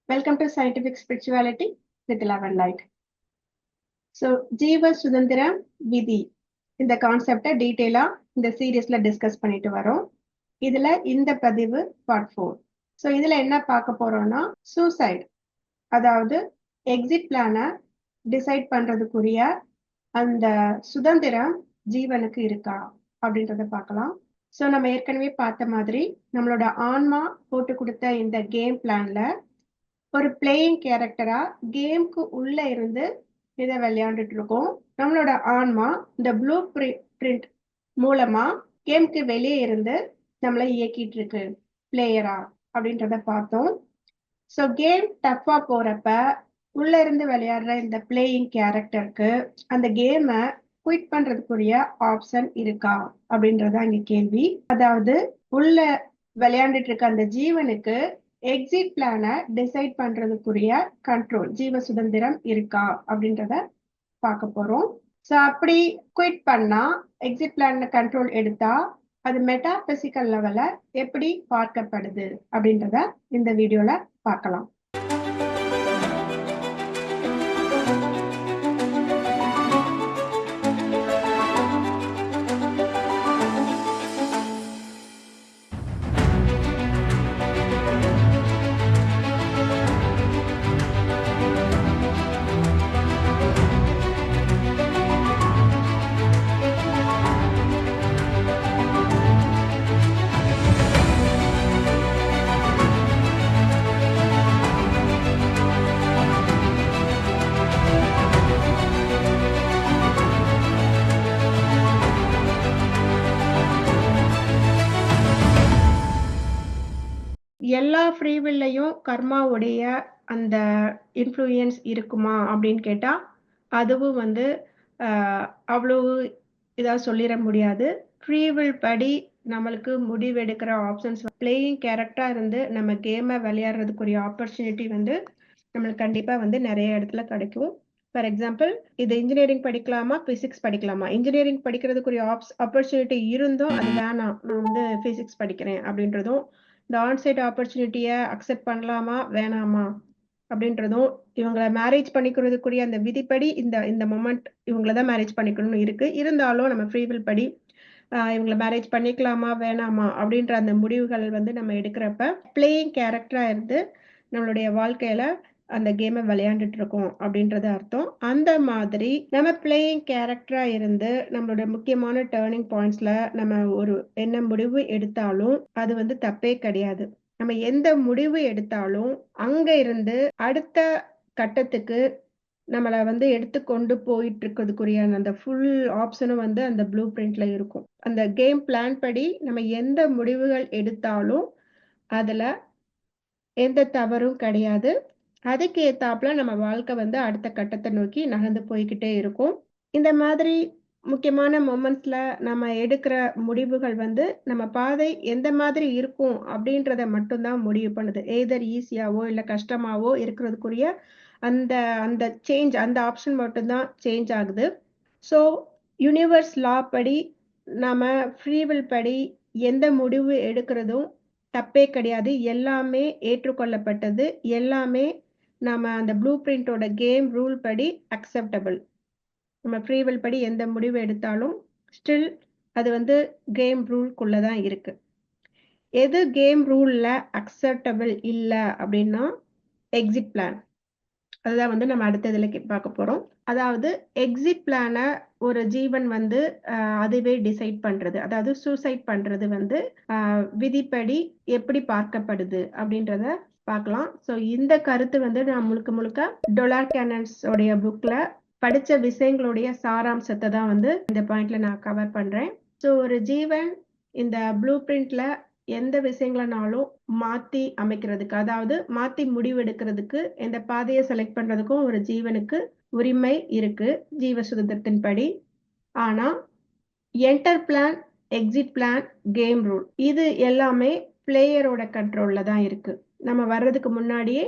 Welcome to Scientific Spirituality with Love and Light. So, ஜீவ சுதந்திரம் விதி இந்த கான்செப்டை டீட்டெயிலா இந்த சீரீஸ்ல டிஸ்கஸ் பண்ணிட்டு வரோம். இதுல இந்த பதிவு பார்ட் 4. ஸோ இதுல என்ன பார்க்க போறோம்னா சூசைட், அதாவது எக்ஸிட் பிளானை டிசைட் பண்றதுக்குரிய அந்த சுதந்திரம் ஜீவனுக்கு இருக்கா அப்படின்றத பார்க்கலாம். ஸோ நம்ம ஏற்கனவே பார்த்த மாதிரி நம்மளோட ஆன்மா போட்டு கொடுத்த இந்த கேம் பிளான்ல ஒரு பிளேயிங் கேரக்டரா கேம்க்கு உள்ள இருந்து இதை விளையாண்டுட்டு இருக்கோம். நம்மளோட ஆன்மா இந்த ப்ளூ பிரிண்ட் மூலமா கேம்க்கு வெளியே இருந்து நம்மளை இயக்கிட்டு இருக்கு பிளேயரா அப்படின்றத பார்த்தோம். ஸோ கேம் டஃபா போறப்ப உள்ள இருந்து விளையாடுற இந்த பிளேயிங் கேரக்டருக்கு அந்த கேமை குவிட் பண்றதுக்குரிய ஆப்ஷன் இருக்கா அப்படின்றத இங்க கேள்வி. அதாவது உள்ள விளையாண்டுட்டு இருக்க அந்த ஜீவனுக்கு எக்ஸிட் பிளானை டிசைட் பண்றதுக்குரிய கண்ட்ரோல், ஜீவ சுதந்திரம் இருக்கா அப்படின்றத பார்க்க போறோம். ஸோ அப்படி குவிட் பண்ணா, எக்ஸிட் பிளான் கண்ட்ரோல் எடுத்தா அது மெட்டாபிசிக்கல் லெவல்ல எப்படி பார்க்கப்படுது அப்படின்றத இந்த வீடியோல பார்க்கலாம். எல்லா ஃப்ரீவில்லையும் கர்மாவுடைய அந்த இன்ஃப்ளூயன்ஸ் இருக்குமா அப்படின்னு கேட்டா அதுவும் அவ்வளவு இதாக சொல்லிட முடியாது. ஃப்ரீவில் படி நம்மளுக்கு முடிவெடுக்கிற ஆப்ஷன்ஸ், பிளேயிங் கேரக்டரா இருந்து நம்ம கேமை விளையாடுறதுக்குரிய ஆப்பர்ச்சுனிட்டி நம்மளுக்கு கண்டிப்பா நிறைய இடத்துல கிடைக்கும். ஃபார் எக்ஸாம்பிள், இது இன்ஜினியரிங் படிக்கலாமா, பிசிக்ஸ் படிக்கலாமா? இன்ஜினியரிங் படிக்கிறதுக்குரிய ஆப்பர்ச்சுனிட்டி இருந்தும் அது வேணாம், நான் பிசிக்ஸ் படிக்கிறேன் அப்படின்றதும், இந்த ஆன்சைட் ஆப்பர்ச்சுனிட்டியை அக்செப்ட் பண்ணலாமா வேணாமா அப்படின்றதும், இவங்களை மேரேஜ் பண்ணிக்கிறதுக்குரிய அந்த விதிப்படி இந்த மொமெண்ட் இவங்கள தான் மேரேஜ் பண்ணிக்கணும்னு இருக்கு. இருந்தாலும் நம்ம ஃப்ரீவில் படி இவங்களை மேரேஜ் பண்ணிக்கலாமா வேணாமா அப்படின்ற அந்த முடிவுகள் நம்ம எடுக்கிறப்ப பிளேயிங் கேரக்டரா இருந்து நம்மளுடைய வாழ்க்கையில அந்த கேமை விளையாண்டுட்டு இருக்கோம் அப்படின்றது அர்த்தம். அந்த மாதிரி நம்ம பிளேயிங் கேரக்டரா இருந்து நம்மளோட முக்கியமான டேர்னிங் பாயிண்ட்ஸ்ல நம்ம ஒரு என்ன முடிவு எடுத்தாலும் அது தப்பே கிடையாது. நம்ம எந்த முடிவு எடுத்தாலும் அங்க இருந்து அடுத்த கட்டத்துக்கு நம்மளை எடுத்து கொண்டு போயிட்டு இருக்கிறதுக்குரிய அந்த ஃபுல் ஆப்ஷனும் அந்த ப்ளூ பிரிண்ட்ல இருக்கும். அந்த கேம் பிளான் படி நம்ம எந்த முடிவுகள் எடுத்தாலும் அதுல எந்த தவறும் கிடையாது. அதுக்கு ஏத்தாப்புல நம்ம வாழ்க்கை அடுத்த கட்டத்தை நோக்கி நகர்ந்து போய்கிட்டே இருக்கும். இந்த மாதிரி முக்கியமான மொமெண்ட்ஸ்ல நம்ம எடுக்கிற முடிவுகள் நம்ம பாதை எந்த மாதிரி இருக்கும் அப்படின்றத மட்டும்தான் முடிவு பண்ணுது. எய்தர் ஈஸியாவோ இல்லை கஷ்டமாவோ இருக்கிறதுக்குரிய அந்த அந்த சேஞ்ச், அந்த ஆப்ஷன் மட்டும்தான் சேஞ்ச் ஆகுது. ஸோ யூனிவர்ஸ் லா படி நம்ம ஃப்ரீவில் படி எந்த முடிவு எடுக்கிறதும் தப்பே கிடையாது. எல்லாமே ஏற்றுக்கொள்ளப்பட்டது. எல்லாமே நம்ம அந்த ப்ளூ பிரிண்டோட கேம் ரூல் படி அக்செப்டபிள். நம்ம ஃப்ரீவில் படி எந்த முடிவு எடுத்தாலும் ஸ்டில் அது கேம் ரூல்குள்ளதான் இருக்கு. எது கேம் ரூல்ல அக்செப்டபிள் இல்லை அப்படின்னா எக்ஸிட் பிளான். அதுதான் நம்ம அடுத்த இதுல பார்க்க போறோம். அதாவது எக்ஸிட் பிளானை ஒரு ஜீவன் அதுவே டிசைட் பண்றது, அதாவது சூசைட் பண்றது விதிப்படி எப்படி பார்க்கப்படுது அப்படின்றத பார்க்கலாம். ஸோ இந்த கருத்து நான் முழுக்க டொலார் கேனன்ஸ் உடைய புக்ல படிச்ச விஷயங்களுடைய சாராம்சத்தை தான் இந்த பாயிண்ட்ல நான் கவர் பண்றேன். ஸோ ஒரு ஜீவன் இந்த ப்ளூ பிரிண்ட்ல எந்த விஷயங்களனாலும் மாத்தி அமைக்கிறதுக்கு, அதாவது மாத்தி முடிவெடுக்கிறதுக்கு, எந்த பாதையை செலக்ட் பண்றதுக்கும் ஒரு ஜீவனுக்கு உரிமை இருக்கு ஜீவ சுதந்திரத்தின் படி. ஆனா enter plan, exit plan, game rule இது எல்லாமே பிளேயரோட கண்ட்ரோல்ல தான் இருக்கு. நம்ம வர்றதுக்கு முன்னாடியே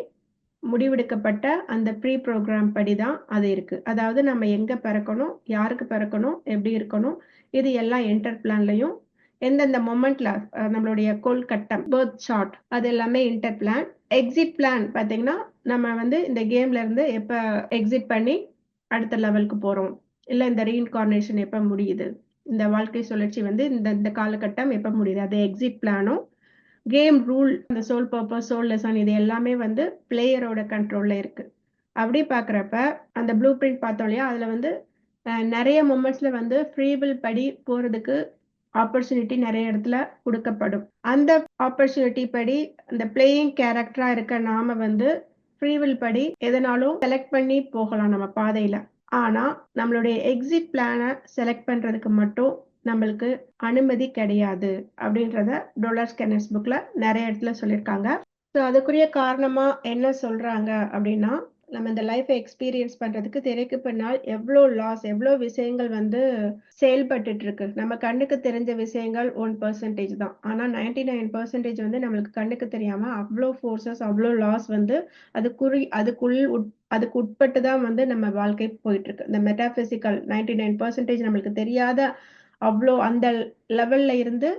முடிவெடுக்கப்பட்ட அந்த ப்ரீ ப்ரோக்ராம் படி தான் அது இருக்கு. அதாவது நம்ம எங்க பிறக்கணும், யாருக்கு பிறக்கணும், எப்படி இருக்கணும், இது எல்லாம் என்டர் பிளான்லயும் எந்தெந்த மொமெண்ட்ல நம்மளுடைய கோல் கட்டம் பர்த் சார்ட் அது எல்லாமே இன்டர் பிளான். எக்ஸிட் பிளான் பாத்தீங்கன்னா நம்ம வந்து இந்த கேம்ல இருந்து எப்ப எக்ஸிட் பண்ணி அடுத்த லெவலுக்கு போறோம், இல்ல இந்த ரீஇன்கார்னேஷன் எப்ப முடியுது, இந்த வாழ்க்கை சுழற்சி வந்து இந்த இந்த காலகட்டம் எப்ப முடியுது, அது எக்ஸிட் பிளானும். கேம் ரூல், அந்த சோல் பர்பஸ், சோல் லெசன் இது எல்லாமே வந்து பிளேயரோட கண்ட்ரோல்ல இருக்கு. அப்படி பாக்குறப்ப அந்த ப்ளூ பிரிண்ட் பார்த்தோம் இல்லையா, அதுல வந்து நிறைய மொமெண்ட்ஸ்ல வந்து ஃப்ரீவில் படி போறதுக்கு ஆப்பர்ச்சுனிட்டி நிறைய இடத்துல கொடுக்கப்படும். அந்த ஆப்பர்ச்சுனிட்டி படி அந்த பிளேயிங் கேரக்டரா இருக்க நாம வந்து ஃப்ரீவில் படி எதனாலும் செலக்ட் பண்ணி போகலாம் நம்ம பாதையில. ஆனா நம்மளுடைய எக்ஸிட் பிளானை செலக்ட் பண்றதுக்கு மட்டும் நம்மளுக்கு அனுமதி கிடையாது அப்படின்றத டொலர்ஸ் கென்னஸ் புக்ல நிறைய இடத்துல சொல்லியிருக்காங்க. ஸோ அதுக்குரிய காரணமா என்ன சொல்றாங்க அப்படின்னா, நம்ம இந்த லைஃப்பை எக்ஸ்பீரியன்ஸ் பண்றதுக்கு திரைக்கு பின்னால் எவ்வளோ லாஸ், எவ்வளோ விஷயங்கள் வந்து செயல்பட்டுட்டு இருக்கு. நம்ம கண்ணுக்கு தெரிஞ்ச விஷயங்கள் 1% தான். ஆனா 99% வந்து நம்மளுக்கு கண்ணுக்கு தெரியாம அவ்வளோ ஃபோர்ஸஸ், அவ்வளோ லாஸ் வந்து அதுக்கு உட்பட்டு தான் வந்து நம்ம வாழ்க்கை போயிட்டு இருக்கு. இந்த மெட்டாபிசிக்கல் 99% நம்மளுக்கு தெரியாத அவ்வளோ அந்த லெவல்ல இருந்து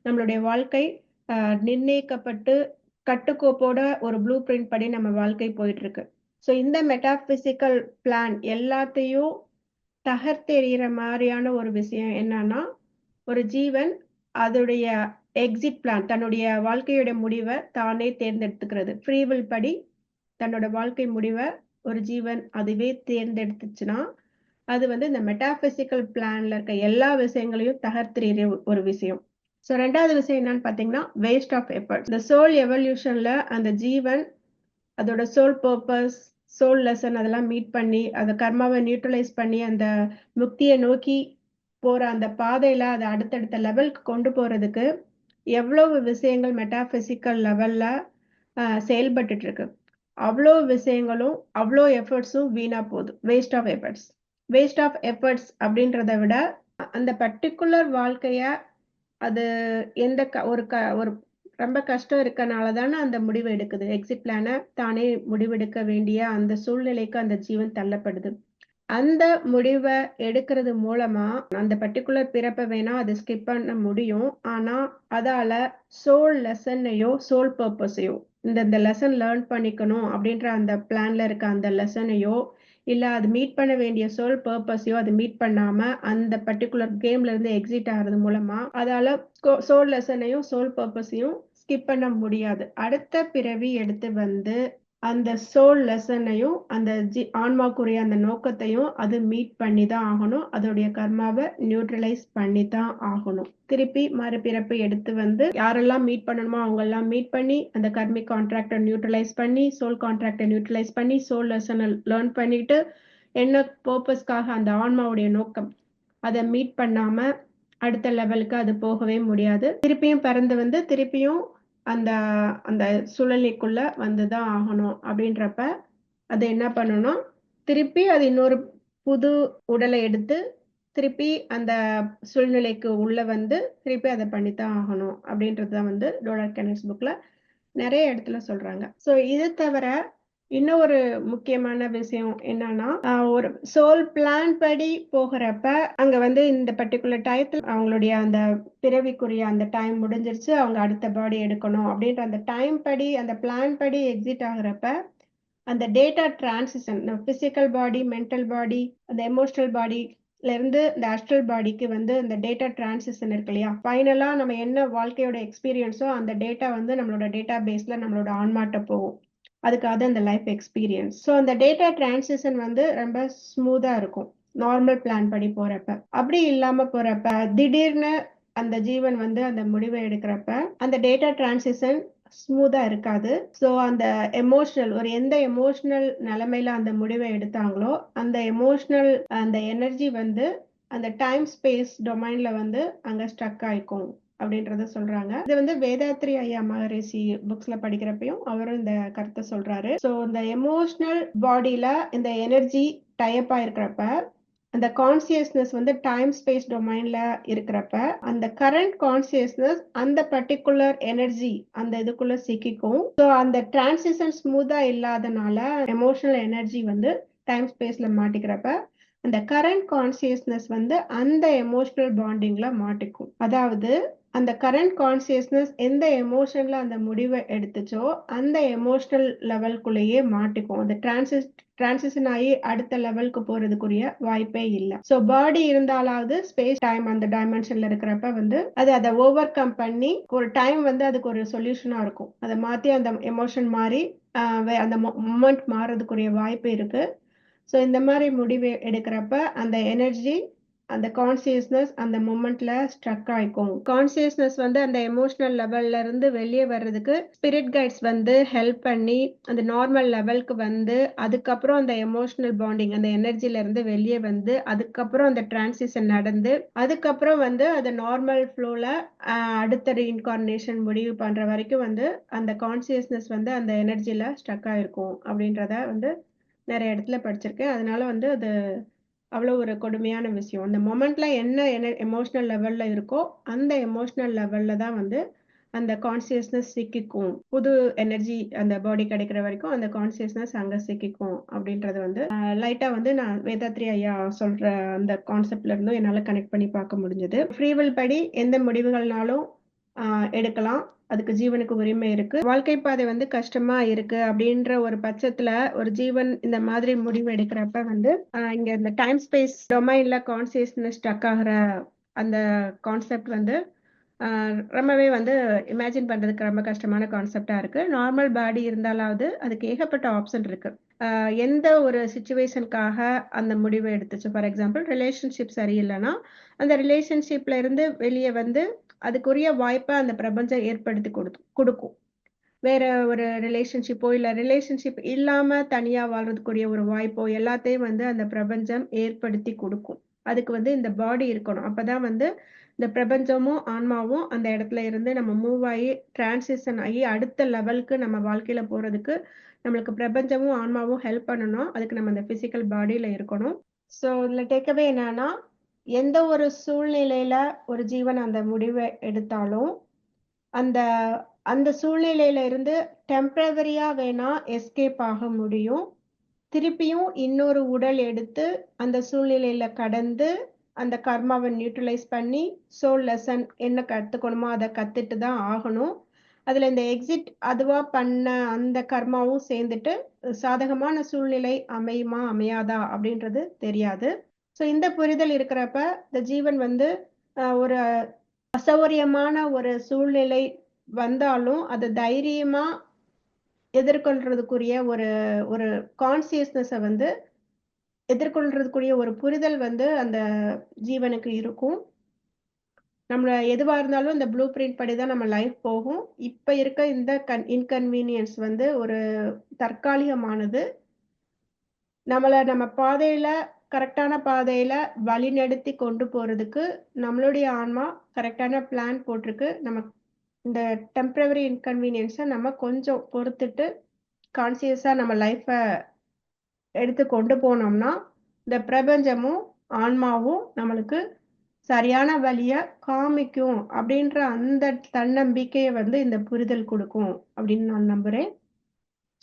நம்மளுடைய வாழ்க்கை நிர்ணயிக்கப்பட்டு கட்டுக்கோப்போட ஒரு ப்ளூ பிரிண்ட் படி நம்ம வாழ்க்கை போயிட்டு இருக்கு. ஸோ இந்த மெட்டாபிசிக்கல் பிளான் எல்லாத்தையும் தகர்த்தெறிகிற மாதிரியான ஒரு விஷயம் என்னன்னா, ஒரு ஜீவன் அதோடைய எக்ஸிட் பிளான், தன்னுடைய வாழ்க்கையோட முடிவை தானே தேர்ந்தெடுத்துக்கிறது. ஃப்ரீவில் படி தன்னோட வாழ்க்கை முடிவை ஒரு ஜீவன் அதுவே தேர்ந்தெடுத்துச்சுன்னா, அது வந்து இந்த மெட்டாபிசிக்கல் பிளான்ல இருக்க எல்லா விஷயங்களையும் தகர்த்தெறிகிற ஒரு விஷயம். ஸோ 2வது விஷயம் என்னன்னு பார்த்தீங்கன்னா, வேஸ்ட் ஆஃப் எஃபர்ட். இந்த சோல் எவல்யூஷன்ல அந்த ஜீவன் அதோட சோல் பர்பஸ், சோல் லெசன் அதெல்லாம் மீட் பண்ணி, அந்த கர்மாவை நியூட்ரலைஸ் பண்ணி, அந்த முக்தியை நோக்கி போற அந்த பாதையில அதை அடுத்தடுத்த லெவலுக்கு கொண்டு போறதுக்கு எவ்வளவு விஷயங்கள் மெட்டாபிசிக்கல் லெவல்ல செயல்பட்டுட்டு இருக்கு. அவ்வளோ விஷயங்களும் அவ்வளோ எஃபர்ட்ஸும் வீணா போகுது. Waste of efforts. Waste of efforts அப்படின்றத விட அந்த பர்டிகுலர் வாழ்க்கைய அது எந்த ஒரு ரொம்ப கஷ்டம் இருக்கனால தானே அந்த முடிவு எடுக்குது. எக்ஸிட் பிளான தானே முடிவெடுக்க வேண்டிய அந்த சூழ்நிலைக்கு அந்த ஜீவன் தள்ளப்படுது. அந்த முடிவ எடுக்கிறது மூலமா அந்த பர்ட்டிகுலர் பிறப்ப வேணா அது ஸ்கிப் பண்ண முடியும். ஆனா அதால சோல் லெசனையோ, சோல் பர்பஸையோ, இந்த லெசன் லேர்ன் பண்ணிக்கணும் அப்படின்ற அந்த பிளான்ல இருக்க அந்த லெசனையோ, இல்ல அது மீட் பண்ண வேண்டிய சோல் பர்பஸையோ அது மீட் பண்ணாம அந்த பர்ட்டிகுலர் கேம்ல இருந்து எக்ஸிட் ஆகிறது மூலமா அதால சோல் லெசனையும் சோல் பர்பஸையும் ஸ்கிப் பண்ண முடியாது. அடுத்த பிறவி எடுத்து வந்து அந்த சோல் லெசனையும் அந்த ஆன்மாக்குரிய அந்த நோக்கத்தையும் அது மீட் பண்ணி தான் ஆகணும். அதோடைய கர்மாவை நியூட்ரலைஸ் பண்ணி தான் ஆகணும். திருப்பி மறுபிறப்பு எடுத்து வந்து யாரெல்லாம் மீட் பண்ணணுமோ அவங்க எல்லாம் மீட் பண்ணி அந்த கர்மிக் கான்ட்ராக்டை நியூட்ரலைஸ் பண்ணி, சோல் கான்ட்ராக்டை நியூட்ரலைஸ் பண்ணி, சோல் லெசனை லேர்ன் பண்ணிட்டு என்ன பர்பஸ்க்காக அந்த ஆன்மாவுடைய நோக்கம் அதை மீட் பண்ணாம அடுத்த லெவலுக்கு அது போகவே முடியாது. திருப்பியும் பிறந்து வந்து திருப்பியும் அந்த அந்த சூழ்நிலைக்குள்ள வந்துதான் ஆகணும். அப்படின்றப்ப அது என்ன பண்ணணும், திருப்பி அது இன்னொரு புது உடலை எடுத்து திருப்பி அந்த சூழ்நிலைக்கு உள்ள வந்து திருப்பி அதை பண்ணித்தான் ஆகணும் அப்படின்றதுதான் வந்து டோலர் கென்னஸ் புக்ல நிறைய இடத்துல சொல்றாங்க. சோ இது தவிர இன்னொரு முக்கியமான விஷயம் என்னன்னா, ஒரு சோல் பிளான் படி போகிறப்ப அங்க வந்து இந்த பர்டிகுலர் டயத்துல அவங்களுடைய அந்த பிறவிக்குரிய அந்த டைம் முடிஞ்சிருச்சு, அவங்க அடுத்த பாடி எடுக்கணும் அப்படின்ற அந்த டைம் படி அந்த பிளான் படி எக்ஸிட் ஆகுறப்ப அந்த data transition, physical body, mental பாடி, அந்த எமோஷனல் பாடில இருந்து இந்த அஸ்ட்ரல் பாடிக்கு வந்து இந்த டேட்டா டிரான்சிஷன் இருக்கு இல்லையா, ஃபைனலா நம்ம என்ன வாழ்க்கையோட எக்ஸ்பீரியன்ஸோ அந்த டேட்டா வந்து நம்மளோட டேட்டா பேஸ்ல நம்மளோட ஆன்மாட்ட போகும். அதுக்காக தான் இந்த லைஃப் எக்ஸ்பீரியன்ஸ். ஸோ அந்த டேட்டா டிரான்சிஷன் வந்து ரொம்ப ஸ்மூத்தா இருக்கும் நார்மல் பிளான் படி போறப்ப. அப்படி இல்லாம போறப்ப திடீர்னு அந்த ஜீவன் வந்து அந்த முடிவை எடுக்கிறப்ப அந்த டேட்டா டிரான்சிஷன் ஸ்மூத்தா இருக்காது. ஸோ அந்த எந்த எமோஷனல் நிலைமையில அந்த முடிவை எடுத்தாங்களோ அந்த எமோஷனல் அந்த எனர்ஜி வந்து அந்த டைம் ஸ்பேஸ் டொமைன்ல வந்து அங்க ஸ்டக் ஆயிக்கும் அப்படின்றத சொல்றாங்க. இது வந்து வேதாத்ரி ஐயா மகரிஷி புக்ஸ்ல படிக்கிறப்பையும் அவரும் இந்த கருத்தை சொல்றாரு. சோ இந்த எமோஷனல் பாடியில இந்த எனர்ஜி டைப் ஆயிருக்கிறப்ப அந்த கான்சியஸ்னஸ் வந்து டைம் ஸ்பேஸ் டொமைன்ல இருக்கிறப்ப அந்த கரண்ட் கான்சியஸ்னஸ் அந்த பர்டிகுலர் எனர்ஜி அந்த இதுக்குள்ள சிக்கிக்கும். ஸோ அந்த டிரான்சிஷன் ஸ்மூத்தா இல்லாதனால எமோஷனல் எனர்ஜி வந்து டைம் ஸ்பேஸ்ல மாட்டிக்கிறப்ப அந்த கரண்ட் கான்சியஸ்னஸ் வந்து அந்த எமோஷனல் பாண்டிங்ல மாட்டிக்கும். அதாவது அந்த கரண்ட் கான்சியஸ்னஸ் எந்த எமோஷன்ல அந்த முடிவை எடுத்துச்சோ அந்த எமோஷனல் லெவல்குள்ளேயே மாட்டிக்கும். அந்த டிரான்சிஷன் ஆகி அடுத்த லெவலுக்கு போறதுக்குரிய வாய்ப்பே இல்லை. ஸோ பாடி இருந்தாலாவது ஸ்பேஸ் டைம் அந்த டைமென்ஷன்ல இருக்கிறப்ப வந்து அதை ஓவர் கம் பண்ணி ஒரு டைம் வந்து அதுக்கு ஒரு சொல்யூஷனா இருக்கும். அதை மாத்தி அந்த எமோஷன் மாறி அந்த மொமெண்ட் மாறதுக்குரிய வாய்ப்பு இருக்கு. ஸோ இந்த மாதிரி முடிவு எடுக்கிறப்ப அந்த எனர்ஜி அந்த கான்சியஸ்னஸ் அந்த மூமெண்ட்ல ஸ்ட்ரக் ஆயிக்கும். கான்சியஸ்னஸ் வந்து அந்த எமோஷனல் லெவல்ல இருந்து வெளியே வர்றதுக்கு ஸ்பிரிட் கைட்ஸ் வந்து ஹெல்ப் பண்ணி அந்த நார்மல் லெவலுக்கு வந்து அதுக்கப்புறம் அந்த எமோஷனல் பாண்டிங் அந்த எனர்ஜில இருந்து வெளியே வந்து அதுக்கப்புறம் அந்த டிரான்சிஷன் நடந்து அதுக்கப்புறம் வந்து அது நார்மல் ஃப்ளோல அடுத்த ரீஇன்கார்னேஷன் முடிவு பண்ற வரைக்கும் வந்து அந்த கான்சியஸ்னஸ் வந்து அந்த எனர்ஜில ஸ்ட்ரக் ஆயிருக்கும் அப்படின்றத வந்து நிறைய இடத்துல படிச்சிருக்கேன். அதனால வந்து அது அவ்வளோ ஒரு கொடுமையான விஷயம். அந்த மொமெண்ட்ல என்ன எமோஷனல் லெவல்ல இருக்கோ அந்த எமோஷனல் லெவல்ல தான் வந்து அந்த கான்சியஸ்னஸ் சிக்கிக்கும். புது எனர்ஜி அந்த பாடி கிடைக்கிற வரைக்கும் அந்த கான்சியஸ்னஸ் அங்க சிக்கிக்கும் அப்படின்றது வந்து லைட்டா வந்து நான் வேதாத்ரி ஐயா சொல்ற அந்த கான்செப்ட்ல இருந்தும் என்னால கனெக்ட் பண்ணி பார்க்க முடிஞ்சது. ஃப்ரீவில் படி எந்த முடிவுகள்னாலும் எடுக்கலாம். அதுக்கு ஜீவனுக்கு உரிமை இருக்கு. வாழ்க்கை பாதை வந்து கஷ்டமா இருக்கு அப்படின்ற ஒரு பட்சத்துல ஒரு ஜீவன் இந்த மாதிரி முடிவு எடுக்கிறப்ப வந்து இங்க இந்த டைம் ஸ்பேஸ் டொமைன்ல கான்சியஸ்னஸ் ஸ்டக் ஆகிற அந்த கான்செப்ட் வந்து ரொம்பவே வந்து இமேஜின் பண்றதுக்கு ரொம்ப கஷ்டமான கான்செப்டா இருக்கு. நார்மல் பாடி இருந்தாலாவது அதுக்கு ஏகப்பட்ட ஆப்ஷன் இருக்கு. எந்த ஒரு சுச்சுவேஷனுக்காக அந்த முடிவை எடுத்துச்சு, ஃபார் எக்ஸாம்பிள் ரிலேஷன்ஷிப் சரியில்லைன்னா அந்த ரிலேஷன்ஷிப்ல இருந்து வெளியே வந்து அதுக்குரிய வாய்ப்பை அந்த பிரபஞ்சம் ஏற்படுத்தி கொடுக்கும். வேற ஒரு ரிலேஷன்ஷிப்போ இல்ல ரிலேஷன்ஷிப் இல்லாம தனியா வாழ்றதுக்குரிய ஒரு வாய்ப்போ எல்லாத்தையும் வந்து அந்த பிரபஞ்சம் ஏற்படுத்தி கொடுக்கும். அதுக்கு வந்து இந்த பாடி இருக்கணும். அப்பதான் வந்து இந்த பிரபஞ்சமும் ஆன்மாவும் அந்த இடத்துல இருந்து நம்ம மூவ் ஆகி டிரான்சிஷன் ஆகி அடுத்த லெவலுக்கு நம்ம வாழ்க்கையில போறதுக்கு நம்மளுக்கு பிரபஞ்சமும் ஆன்மாவும் ஹெல்ப் பண்ணணும். அதுக்கு நம்ம அந்த பிசிக்கல் பாடியில இருக்கணும். ஸோ இதுல டேக்அவே என்னன்னா, எந்த ஒரு சூழ்நிலையில ஒரு ஜீவன் அந்த முடிவை எடுத்தாலும் அந்த அந்த சூழ்நிலையில இருந்து டெம்பரவரியா வேணா எஸ்கேப் ஆக முடியும். திருப்பியும் இன்னொரு உடல் எடுத்து அந்த சூழ்நிலையில கடந்து அந்த கர்மாவை நியூட்ரலைஸ் பண்ணி சோல் லெசன் என்ன கத்துக்கணுமோ அதை கத்துட்டு தான் ஆகணும். அதுல இந்த எக்ஸிட் அதுவா பண்ண அந்த கர்மாவும் சேர்ந்துட்டு சாதகமான சூழ்நிலை அமையுமா அமையாதா அப்படின்றது தெரியாது. ஸோ இந்த புரிதல் இருக்கிறப்ப இந்த ஜீவன் வந்து ஒரு அசௌகரியமான ஒரு சூழ்நிலை வந்தாலும் அதை தைரியமா எதிர்கொள்றதுக்குரிய ஒரு ஒரு கான்சியஸ்னஸை வந்து எதிர்கொள்றதுக்குரிய ஒரு புரிதல் வந்து அந்த ஜீவனுக்கு இருக்கும். நம்ம எதுவா இருந்தாலும் இந்த ப்ளூ பிரிண்ட் படி தான் நம்ம லைஃப் போகும். இப்ப இருக்க இந்த இன்கன்வீனியன்ஸ் வந்து ஒரு தற்காலிகமானது. நம்ம பாதையில கரெக்டான பாதையில வழிநடத்தி கொண்டு போறதுக்கு நம்மளுடைய ஆன்மா கரெக்டான பிளான் போட்டிருக்கு. நம்ம இந்த டெம்பரவரி இன்கன்வீனியன்ஸை நம்ம கொஞ்சம் பொறுத்துட்டு கான்சியஸா நம்ம லைஃப்பை எடுத்து கொண்டு போனோம்னா இந்த பிரபஞ்சமும் ஆன்மாவும் நம்மளுக்கு சரியான வழியை காமிக்கும் அப்படின்ற அந்த தன்னம்பிக்கையை வந்து இந்த புரிதல் கொடுக்கும் அப்படின்னு நான் நம்புறேன்.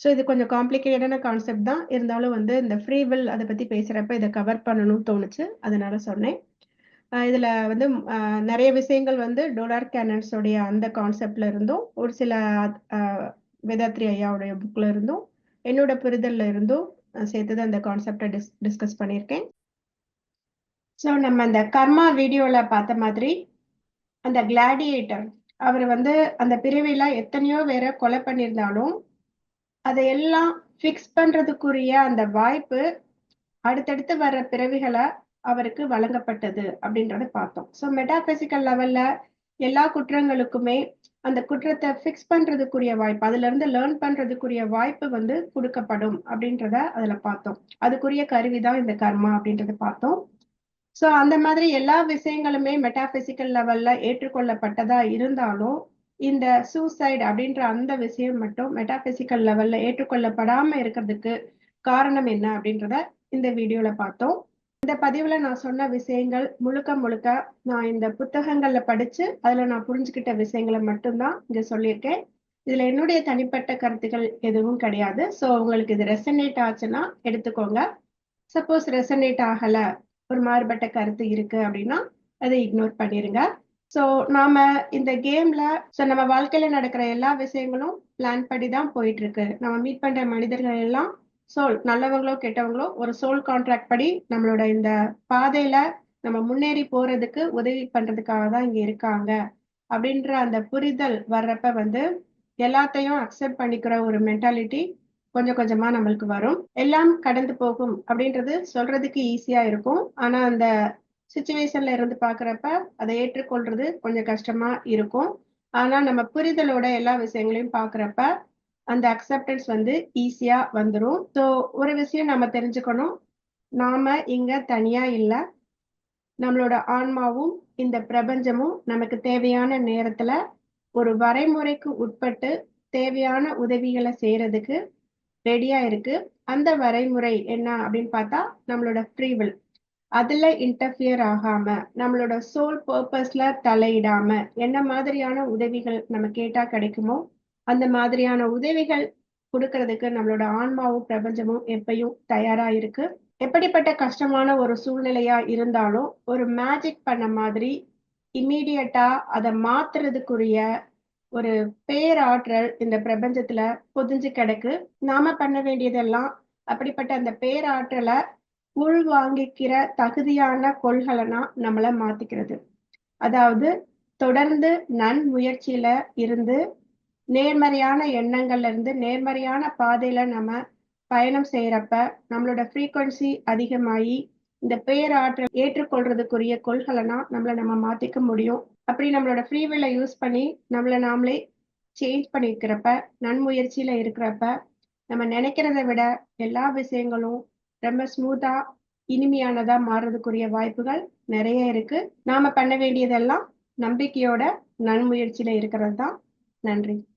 ஸோ இது கொஞ்சம் காம்ப்ளிகேட்டடான கான்செப்ட் தான். இருந்தாலும் வந்து இந்த ஃப்ரீ வில் அதை பத்தி பேசுறப்ப இதை கவர் பண்ணணும்னு தோணுச்சு, அதனால சொன்னேன். இதுல வந்து நிறைய விஷயங்கள் வந்து டோலார் கேனன்ஸோடைய அந்த கான்செப்ட்ல இருந்தும் ஒரு சில வேதாத்ரி ஐயாவுடைய புக்ல இருந்தும் என்னோட புரிதல்ல இருந்தும் சேர்த்துதான் அந்த கான்செப்டை டிஸ்கஸ் பண்ணியிருக்கேன். ஸோ நம்ம அந்த கர்மா வீடியோல பார்த்த மாதிரி அந்த கிளாடியேட்டர் அவர் வந்து அந்த பிரிவில எத்தனையோ பேரை கொலை பண்ணியிருந்தாலும் அதையெல்லாம் ஃபிக்ஸ் பண்றதுக்குரிய அந்த வாய்ப்பு அடுத்தடுத்து வர்ற பிறவிகளை அவருக்கு வழங்கப்பட்டது அப்படின்றத பார்த்தோம். ஸோ மெட்டாபிசிக்கல் லெவல்ல எல்லா குற்றங்களுக்குமே அந்த குற்றத்தை ஃபிக்ஸ் பண்றதுக்குரிய வாய்ப்பு, அதுல இருந்து லேர்ன் பண்றதுக்குரிய வாய்ப்பு வந்து கொடுக்கப்படும் அப்படின்றத அதுல பார்த்தோம். அதுக்குரிய கருவிதான் இந்த கர்மா அப்படின்றத பார்த்தோம். ஸோ அந்த மாதிரி எல்லா விஷயங்களுமே மெட்டாபிசிக்கல் லெவல்ல ஏற்றுக்கொள்ளப்பட்டதா இருந்தாலும் இந்த சூசைட் அப்படின்ற அந்த விஷயம் மட்டும் மெட்டாபிசிக்கல் லெவல்ல ஏற்றுக்கொள்ளப்படாம இருக்கிறதுக்கு காரணம் என்ன அப்படின்றத இந்த வீடியோல பார்த்தோம். இந்த பதிவுல நான் சொன்ன விஷயங்கள் முழுக்க முழுக்க நான் இந்த புத்தகங்கள்ல படிச்சு அதுல நான் புரிஞ்சுக்கிட்ட விஷயங்களை மட்டும்தான் இங்க சொல்லியிருக்கேன். இதுல என்னுடைய தனிப்பட்ட கருத்துக்கள் எதுவும் கிடையாது. ஸோ உங்களுக்கு இது ரெசனேட் ஆச்சுன்னா எடுத்துக்கோங்க. சப்போஸ் ரெசனேட் ஆகல, ஒரு மாறுபட்ட கருத்து இருக்கு அப்படின்னா அதை இக்னோர் பண்ணிருங்க. ஸோ நாம இந்த கேம்ல நம்ம வாழ்க்கையில நடக்கிற எல்லா விஷயங்களும் பிளான் படி தான் போயிட்டு இருக்கு. நம்ம மீட் பண்ற மனிதர்கள் எல்லாம் சோல், நல்லவங்களோ கெட்டவங்களோ, ஒரு சோல் கான்ட்ராக்ட் படி நம்மளோட இந்த பாதையில நம்ம முன்னேறி போறதுக்கு உதவி பண்றதுக்காக தான் இங்க இருக்காங்க அப்படின்ற அந்த புரிதல் வர்றப்ப வந்து எல்லாத்தையும் அக்செப்ட் பண்ணிக்கிற ஒரு மென்டாலிட்டி கொஞ்சம் கொஞ்சமா நம்மளுக்கு வரும். எல்லாம் கடந்து போகும் அப்படின்றது சொல்றதுக்கு ஈஸியா இருக்கும். ஆனா அந்த சிச்சுவேஷன்ல இருந்து பாக்குறப்ப அதை ஏற்றுக்கொள்றது கொஞ்சம் கஷ்டமா இருக்கும். ஆனா நம்ம புரிதலோட எல்லா விஷயங்களையும் பாக்குறப்ப அந்த அக்செப்டன்ஸ் வந்து ஈஸியா வந்துரும். ஸோ ஒரு விஷயம் நம்ம தெரிஞ்சுக்கணும். நாம இங்க தனியா இல்ல. நம்மளோட ஆன்மாவும் இந்த பிரபஞ்சமும் நமக்கு தேவையான நேரத்துல ஒரு வரைமுறைக்கு உட்பட்டு தேவையான உதவிகளை செய்யறதுக்கு ரெடியா இருக்கு. அந்த வரைமுறை என்ன அப்படின்னு பார்த்தா நம்மளோட ஃப்ரீவில். அதுல இன்டர்ஃபியர் ஆகாம, நம்மளோட சோல் பர்பஸ்ல தலையிடாம, என்ன மாதிரியான உதவிகள் நம்ம கேட்டா கிடைக்குமோ அந்த மாதிரியான உதவிகள் கொடுக்கறதுக்கு நம்மளோட ஆன்மாவும் பிரபஞ்சமும் எப்பயும் தயாரா இருக்கு. எப்படிப்பட்ட கஷ்டமான ஒரு சூழ்நிலையா இருந்தாலும் ஒரு மேஜிக் பண்ண மாதிரி இம்மீடியட்டா அதை மாத்துறதுக்குரிய ஒரு பேராற்றல் இந்த பிரபஞ்சத்துல பொதிஞ்சு கிடக்கு. நாம பண்ண வேண்டியதெல்லாம் அப்படிப்பட்ட அந்த பேராற்றலை உள்வாங்கிக்கிற தகுதியான கொள்கலனா நம்மள மாத்திக்கிறது. அதாவது தொடர்ந்து நன்முயற்சியில இருந்து நேர்மறையான எண்ணங்கள்ல இருந்து நேர்மறையான பாதையில நம்ம பயணம் செய்யறப்ப நம்மளோட ஃப்ரீக்வன்சி அதிகமாகி இந்த பேராற்றல் ஏற்றுக்கொள்றதுக்குரிய கொள்கலனா நம்ம மாத்திக்க முடியும். அப்படி நம்மளோட ஃப்ரீவில்ல யூஸ் பண்ணி நம்மள நாமளே சேஞ்ச் பண்ணிக்கிறப்ப, நன்முயற்சியில இருக்கிறப்ப நம்ம நினைக்கிறத விட எல்லா விஷயங்களும் ரொம்ப ஸ்மூத்தா இனிமையானதா மாறுறதுக்குரிய வாய்ப்புகள் நிறைய இருக்கு. நாம பண்ண வேண்டியதெல்லாம் நம்பிக்கையோட நன்முயற்சியில இருக்கிறது தான். நன்றி.